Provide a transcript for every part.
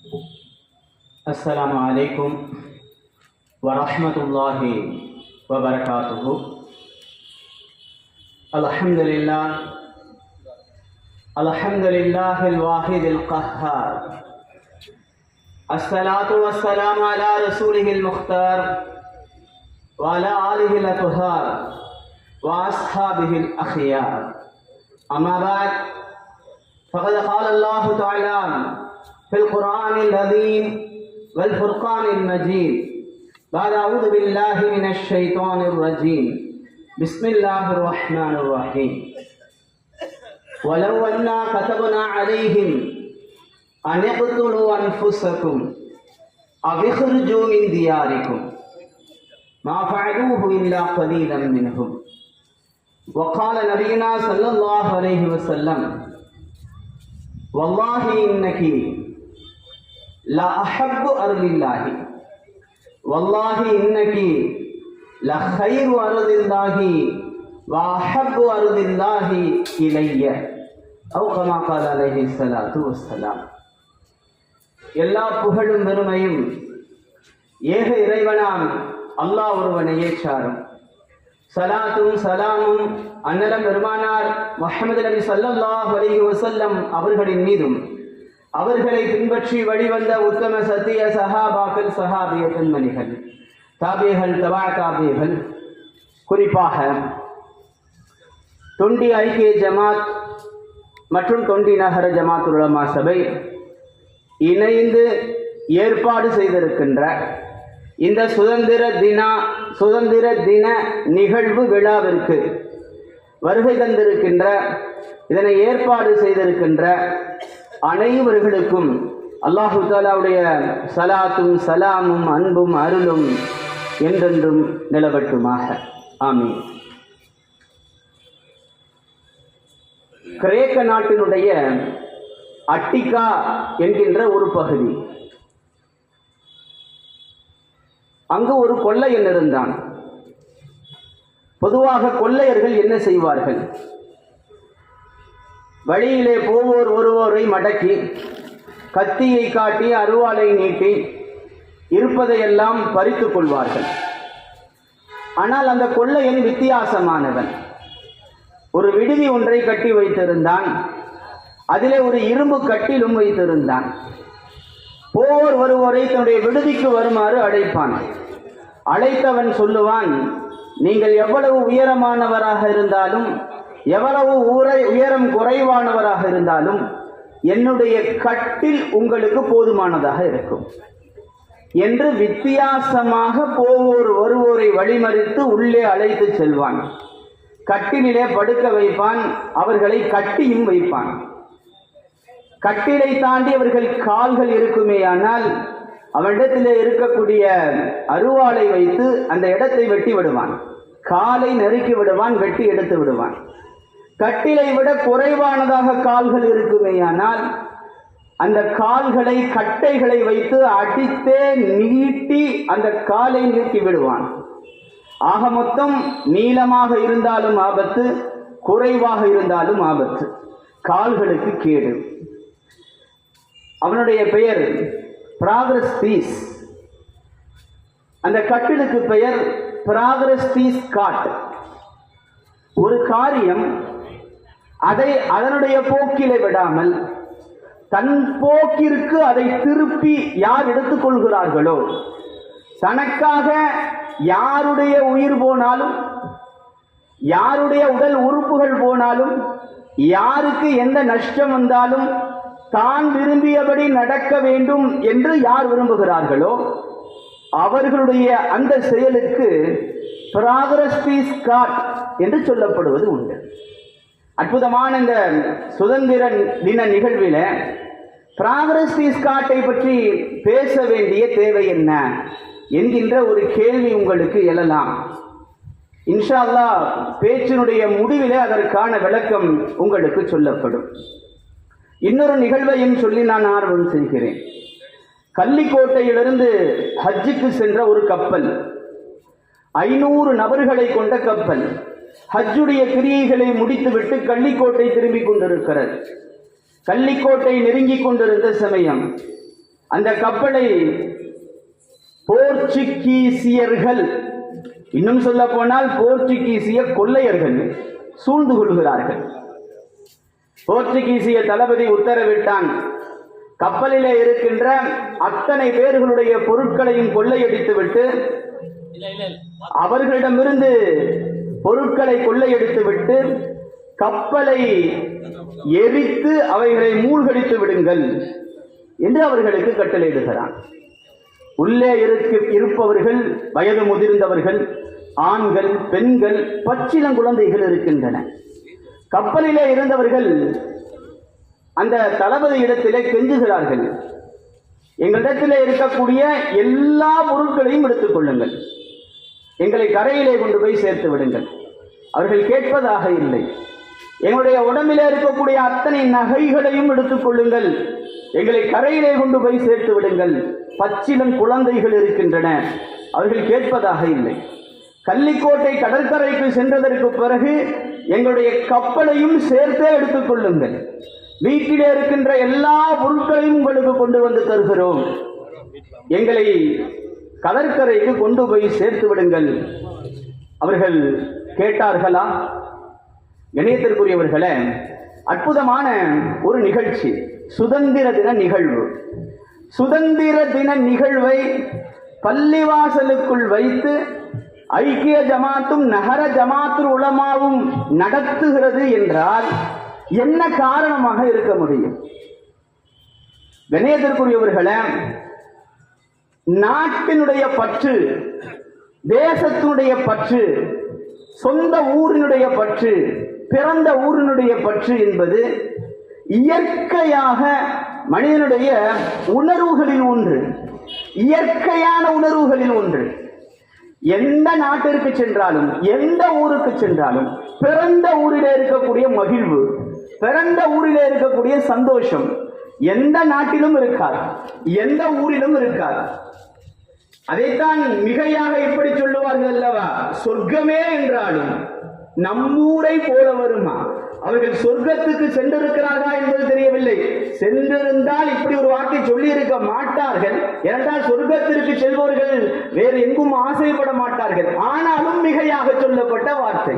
السلام عليكم ورحمة الله وبركاته. الحمد لله الواحد القهار. الصلاة والسلام على رسوله المختار وعلى آله الأطهار وأصحابه الأخيار. أما بعد، فقد قال الله تعالى في القرآن العظيم والفرقان المجيد بعد أعوذ بالله من الشيطان الرجيم بسم الله الرحمن الرحيم. ولو أنا كتبنا عليهم أن اقتلوا أنفسكم أو اخرجوا من دياركم ما فعلوه إلا قليلا منهم. وقال نبينا صلى الله عليه وسلم: والله إنك لا أحب أرض الله، والله إنك لخير أرض الله وأحب أرض الله إلي، أو كما قال عليه الصلاة والسلام. எல்லா புகழும் பெருமையும் ஏக இறைவனாம் அல்லாஹ் ஒருவனையே சாரும். சலாத்தும் சலாமும் அன்னலம் பெருமானார் முஹம்மது நபி ஸல்லல்லாஹு அலைஹி வஸல்லம் அவர்களின் மீதும் அவர்களை பின்பற்றி வழிவந்த உத்தம சத்திய சஹாபாக்கள், சஹாபிய பெண்மணிகள், தாபியர்கள், தபா தாபியர்கள், குறிப்பாக தொண்டி ஐக்கிய ஜமாத் மற்றும் தொண்டி நகர ஜமாத் உலமா சபை இணைந்து ஏற்பாடு செய்திருக்கின்ற இந்த சுதந்திர தின நிகழ்வு விழாவிற்கு வருகை தந்திருக்கின்ற, இதனை ஏற்பாடு செய்திருக்கின்ற அனைவர்களுக்கும் அல்லாஹு தஆலாவுடைய சலாத்தும் சலாமும் அன்பும் அருளும் என்றென்றும் நிலவட்டுமாக. ஆமீன். கிரேக்க நாட்டினுடைய அட்டிகா என்கின்ற ஒரு பகுதி, அங்கு ஒரு கொள்ளையன் இருந்தான். பொதுவாக கொள்ளையர்கள் என்ன செய்வார்கள்? வழியிலே போவோர் ஒருவரை மடக்கி, கத்தியை காட்டி, அருவாளை நீட்டி இருப்பதையெல்லாம் பறித்து கொள்வார்கள். ஆனால் அந்த கொள்ளையன் வித்தியாசமானவன். ஒரு விடுதி ஒன்றை கட்டி வைத்திருந்தான். அதிலே ஒரு இரும்பு கட்டிலும் வைத்திருந்தான். போவோர் ஒருவரை தன்னுடைய விடுதிக்கு வருமாறு அழைப்பான். அழைத்தவன் சொல்லுவான்: நீங்கள் எவ்வளவு உயரமானவராக இருந்தாலும், எவ்வளவு உயரம் குறைவானவராக இருந்தாலும் என்னுடைய கட்டில் உங்களுக்கு போதுமானதாக இருக்கும் என்று வித்தியாசமாக போவோர் ஒருவரை வழிமறித்து உள்ளே அழைத்து செல்வான். கட்டிலே படுக்க வைப்பான். அவர்களை கட்டியும் வைப்பான். கட்டிலை தாண்டி அவர்கள் கால்கள் இருக்குமேயானால் அவனிடத்திலே இருக்கக்கூடிய அருவாளை வைத்து அந்த இடத்தை வெட்டி விடுவான். காலை நறுக்கி விடுவான், வெட்டி எடுத்து விடுவான். கட்டிலை விட குறைவானதாக கால்கள் இருக்குமேயானால் அந்த கால்களை, கட்டைகளை வைத்து அடித்தே நீட்டி அந்த காலை நீட்டி விடுவான். ஆக மொத்தம் நீளமாக இருந்தாலும் ஆபத்து, குறைவாக இருந்தாலும் ஆபத்து, கால்களுக்கு கேடு. அவனுடைய பெயர் ப்ராக்ரஸ் பீஸ். அந்த கட்டிலுக்கு பெயர் ப்ராக்ரஸ் பீஸ் காட். ஒரு காரியம் அதை அதனுடைய போக்கிலே விடாமல் தன் போக்கிற்கு அதை திருப்பி யார் எடுத்துக்கொள்கிறார்களோ, தனக்காக யாருடைய உயிர் போனாலும், யாருடைய உடல் உறுப்புகள் போனாலும், யாருக்கு எந்த நஷ்டம் வந்தாலும் தான் விரும்பியபடி நடக்க வேண்டும் என்று யார் விரும்புகிறார்களோ அவர்களுடைய அந்த செயலுக்கு ப்ராக்ரஸ் பீஸ் காட் என்று சொல்லப்படுவது உண்டு. அற்புதமான இந்த சுதந்திர தின நிகழ்வில் ப்ராக்ரஸ் பீஸ் காட்டை பற்றி பேச வேண்டிய தேவை என்ன என்கின்ற ஒரு கேள்வி உங்களுக்கு எழலாம். இன்ஷா அல்லாஹ் பேச்சினுடைய முடிவிலே அதற்கான விளக்கம் உங்களுக்கு சொல்லப்படும். இன்னொரு நிகழ்வையும் சொல்லி நான் ஆர்வம் செய்கிறேன். கள்ளிக்கோட்டையிலிருந்து ஹஜ்ஜுக்கு சென்ற ஒரு கப்பல், 500 நபர்களை கொண்ட கப்பல், ஹஜ்ஜுடைய கிரியைகளை முடித்துவிட்டு கள்ளிக்கோட்டை திரும்பிக் கொண்டிருக்கிறது. கள்ளிக்கோட்டை நெருங்கிக் கொண்டிருந்த சமயம் அந்த கப்பலை போர்ச்சுகீசியர்கள், இன்னும் சொல்ல போனால் போர்ச்சுகீசிய கொள்ளையர்கள் சூழ்ந்து கொள்கிறார்கள். போர்ச்சுகீசிய தளபதி உத்தரவிட்டான், கப்பலிலே இருக்கின்ற அத்தனை பேர்களுடைய பொருட்களையும் கொள்ளையடித்துவிட்டு, அவர்களிடமிருந்து பொருட்களை கொள்ளையடித்துவிட்டு கப்பலை எரித்து அவைகளை மூழ்கடித்து விடுங்கள் என்று அவர்களுக்கு கட்டளையிடுகிறான். உள்ளே இருப்பவர்கள் வயது முதிர்ந்தவர்கள், ஆண்கள், பெண்கள், பச்சிளங்குழந்தைகள் இருக்கின்றன. கப்பலிலே இருந்தவர்கள் அந்த தளபதி இடத்திலே கெஞ்சுகிறார்கள், எங்களிடத்திலே இருக்கக்கூடிய எல்லா பொருட்களையும் எடுத்துக் கொள்ளுங்கள், எங்களை கரையிலே கொண்டு போய் சேர்த்து விடுங்கள். அவர்கள் கேட்பதாக இல்லை. எங்களுடைய உடம்பிலே இருக்கக்கூடிய அத்தனை நகைகளையும் எடுத்துக் கொள்ளுங்கள், எங்களை கரையிலே கொண்டு போய் சேர்த்து விடுங்கள். பச்சிளம் குழந்தைகள் இருக்கின்றன, அவர்கள் கேட்பதாக இல்லை. கள்ளிக்கோட்டை கடற்கரைக்கு சென்றதற்கு பிறகு எங்களுடைய கப்பலையும் சேர்த்தே எடுத்துக் கொள்ளுங்கள், வீட்டிலே இருக்கின்ற எல்லா பொருட்களையும் உங்களுக்கு கொண்டு வந்து தருகிறோம், எங்களை கடற்கரைக்கு கொண்டு போய் சேர்த்து விடுங்கள். அவர்கள் கேட்டார்களா? கணியத்திற்குரியவர்களே, அற்புதமான ஒரு நிகழ்ச்சி, சுதந்திர தின நிகழ்வு. சுதந்திர தின நிகழ்வை பள்ளிவாசலுக்குள் வைத்து ஐக்கிய ஜமாத்தும் நகர ஜமாத்துல் உலமாவும் நடத்துகிறது என்றால் என்ன காரணமாக இருக்க முடியும்? கணியத்திற்குரியவர்களே, நாட்டினுடைய பற்று, தேசத்தினுடைய பற்று, சொந்த ஊரினுடைய பற்று, பிறந்த ஊரினுடைய பற்று என்பது இயற்கையாக மனிதனுடைய உணர்வுகளில் ஒன்று, இயற்கையான உணர்வுகளில் ஒன்று. எந்த நாட்டிற்கு சென்றாலும், எந்த ஊருக்கு சென்றாலும், பிறந்த ஊரிலே இருக்கக்கூடிய மகிழ்வு, பிறந்த ஊரிலே இருக்கக்கூடிய சந்தோஷம் எந்த நாட்டிலும் இருக்காது, எந்த ஊரிலும் இருக்காது. அதைத்தான் மிகையாக இப்படி சொல்லுவார்கள் அல்லவா, சொர்க்கமே என்றாலும் நம்மூரை போல வருமா? அவர்கள் சொர்க்கத்துக்கு சென்றிருக்கிறார்களா என்பது தெரியவில்லை. சென்றிருந்தால் இப்படி ஒரு வார்த்தை சொல்லி இருக்க மாட்டார்கள். ஏனென்றால் சொர்க்கத்திற்கு செல்பவர்கள் வேறு எங்கும் ஆசைப்பட மாட்டார்கள். ஆனாலும் மிகையாக சொல்லப்பட்ட வார்த்தை.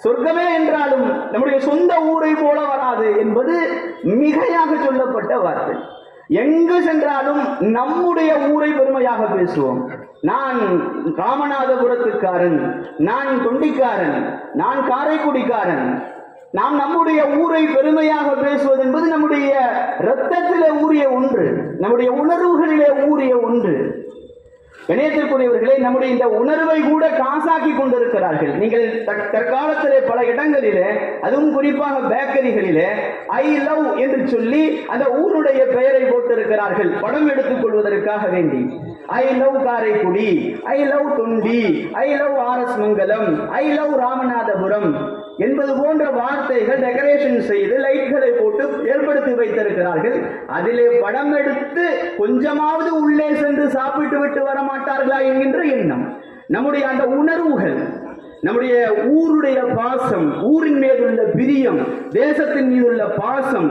சொர்க்கமே என்றாலும் நம்முடைய சொந்த ஊரை போல வராது என்பது மிகையாக சொல்லப்பட்ட வார்த்தை. எங்கு சென்றாலும் நம்முடைய ஊரை பெருமையாக பேசுவோம். நான் ராமநாதபுரத்துக்காரன், நான் தொண்டிக்காரன், நான் காரைக்குடிக்காரன். நாம் நம்முடைய ஊரை பெருமையாக பேசுவது என்பது நம்முடைய இரத்தத்திலே ஊறிய ஒன்று, நம்முடைய உணர்வுகளிலே ஊறிய ஒன்று. கணியத்திற்குரியவர்களே, நம்முடைய இந்த உணர்வை கூட காசாக்கி கொண்டிருக்கிறார்கள். நீங்கள் தற்காலத்திலே பல இடங்களிலே, அதுவும் குறிப்பாக பேக்கரிகளிலே ஐ லவ் என்று சொல்லி அந்த ஊருடைய பெயரை போட்டிருக்கிறார்கள் படம் எடுத்துக் கொள்வதற்காக வேண்டி. I love Karaikudi, I love Thondi, I love RS Mangalam, I love Ramanathapuram என்பது போன்ற வார்த்தைகள் டெக்கரேஷன் செய்து லைட்களை போட்டு ஏற்படுத்தி வைத்திருக்கிறார்கள். அதிலே படம் எடுத்து கொஞ்சமாவது உள்ளே சென்று சாப்பிட்டு விட்டு வர மாட்டார்களா என்கின்ற எண்ணம். நம்முடைய அந்த உணர்வுகள், நம்முடைய ஊருடைய பாசம், ஊரின் மீது உள்ள பிரியம், தேசத்தின் மீது உள்ள பாசம்,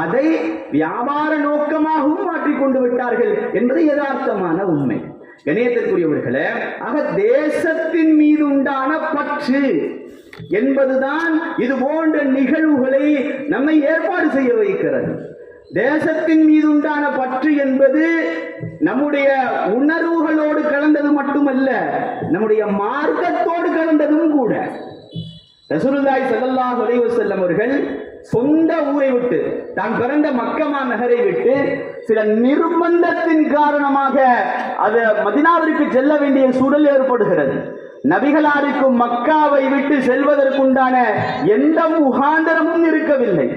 அதை வியாபார நோக்கமாகவும் மாற்றிக்கொண்டு விட்டார்கள் என்பது யதார்த்தமான உண்மை. கணியத்திற்குரியவர்களே, ஆக தேசத்தின் மீது உண்டான பற்று என்பதுதான் இது போன்ற நிகழ்வுகளை நம்மை ஏற்பாடு செய்ய வைக்கிறது. தேசத்தின் மீது உண்டான பற்று என்பது நம்முடைய உணர்வுகளோடு கலந்தது மட்டுமல்ல, நம்முடைய மார்க்கத்தோடு கலந்ததும் கூட. ரசூலுல்லாஹி ஸல்லல்லாஹு அலைஹி வஸல்லம் அவர்கள் சொந்த ஊரை விட்டு, தான் பிறந்த மக்கமா நகரை விட்டு சில நிர்பந்தத்தின் காரணமாக அது மதீனாவிற்கு செல்ல வேண்டிய சூழல் ஏற்படுகிறது. நபிகளாருக்கு மக்காவை விட்டு செல்வதற்குண்டான எந்த முகாந்தரமும் இருக்கவில்லை.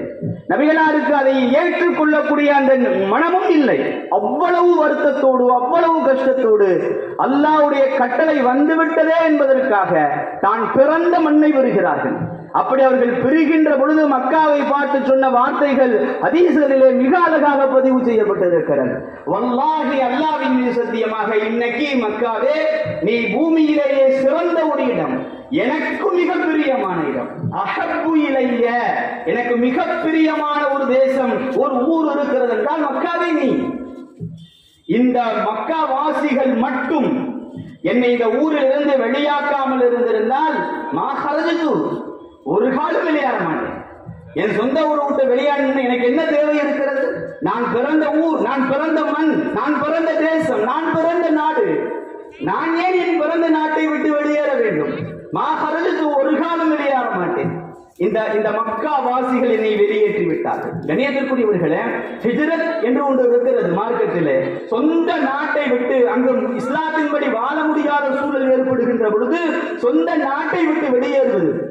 நபிகளாருக்கு அதை ஏற்றுக்கொள்ளக்கூடிய அந்த மனமும் இல்லை. அவ்வளவு வருத்தத்தோடு, அவ்வளவு கஷ்டத்தோடு அல்லாஹ்வுடைய கட்டளை வந்துவிட்டதே என்பதற்காக தான் பிறந்த மண்ணை பெறுகிறார்கள். அப்படி அவர்கள் பிரிகின்ற பொழுது மக்காவை பார்த்து சொன்ன வார்த்தைகள் ஹதீஸ்களிலே மிக அழகாக பதிவு செய்யப்பட்டிருக்கிறது. வல்லாஹி, அல்லாஹ்வின் மீது சத்தியமாக, இன்னக்கி மக்காவே, நீ பூமியிலேயே சிறந்த ஒரு இடம், எனக்கு மிக பிரியமான இடம். அஹப்பு இலைய, எனக்கு மிக பிரியமான ஒரு தேசம், ஒரு ஊர் இருக்கிறது என்றால் மக்காவே நீ. இந்த மக்கா வாசிகள் மட்டும் என்னை இந்த ஊரிலிருந்து வெளியாக்காமல் இருந்திருந்தால் ஒரு காலம் வெளியேற மாட்டேன். என் சொந்த ஊரை விட்டு வெளியாடணும் எனக்கு என்ன தேவை இருக்கிறது? நான் பிறந்த ஊர், நான் பிறந்த மண், நான் பிறந்த தேசம், நான் பிறந்த நாடு, நான் ஏன் என் பிறந்த நாட்டை விட்டு வெளியேற வேண்டும்? ஒரு காலம் வெளியேற மாட்டேன். இந்த மக்கா வாசிகள் என்னை வெளியேற்றி விட்டார்கள். கண்ணியத்திற்குரியவர்களே, ஹிஜ்ரத் என்று ஒன்று இருக்கிறது மார்க்கத்திலே. சொந்த நாட்டை விட்டு அங்கு இஸ்லாத்தின்படி வாழ முடியாத சூழல் ஏற்படுகின்ற பொழுது சொந்த நாட்டை விட்டு வெளியேறுவது